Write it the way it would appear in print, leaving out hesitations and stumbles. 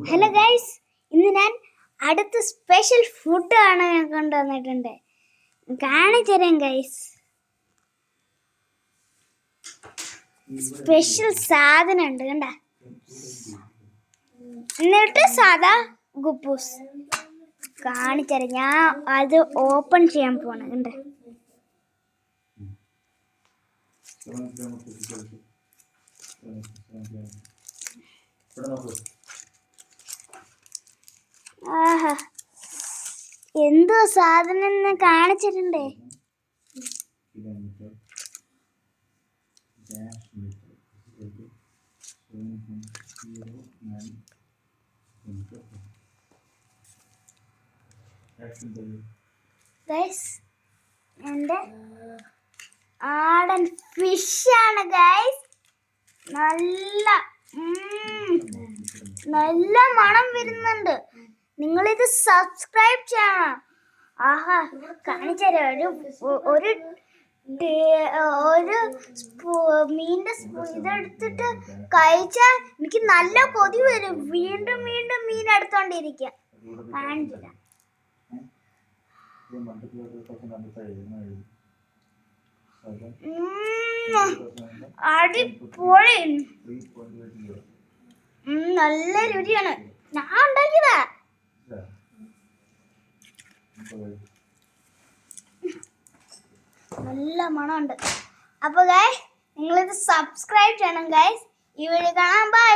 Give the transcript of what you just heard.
Hello guys, ഇന്ന് ഞാൻ അടുത്ത സ്പെഷ്യൽ ഫുഡ് ആണ് ഞാൻ കൊണ്ടുവന്നിട്ടുണ്ട്. കാണിച്ചു തരാം ഗൈസ്. സ്പെഷ്യൽ സാധനം ഉണ്ട് കണ്ട. എന്നിട്ട് സാധാ ഗുപ്പൂസ് കാണിച്ചു തരാം. ഞാൻ അത് ഓപ്പൺ ചെയ്യാൻ പോണ കണ്ട. ആഹാ, എന്തോ സാധനം കാണിച്ചിട്ടുണ്ടേ. ഗൈസ്, എൻ്റെ ആടൻ ഫിഷാണ് ഗൈസ്. നല്ല മണം വരുന്നുണ്ട്. നിങ്ങളിത് സബ്സ്ക്രൈബ് ചെയ്യണം. ആഹാ, കാണിച്ചു തരാം. ഒരു മീനിന്റെ ഇതെടുത്തിട്ട് കഴിച്ചാൽ എനിക്ക് നല്ല കൊതി വരും. വീണ്ടും വീണ്ടും മീൻ എടുത്തോണ്ടിരിക്കാം. കാണിച്ചില്ല. അടിപൊളി, നല്ല രുചിയാണ്. ഞാൻ ഉണ്ടാക്കിയതാ. നല്ല മണമുണ്ട്. അപ്പൊ ഗൈസ്, നിങ്ങളിത് സബ്സ്ക്രൈബ് ചെയ്യണം ഗൈസ്. ഈ വീഡിയോ കാണാൻ ബൈ.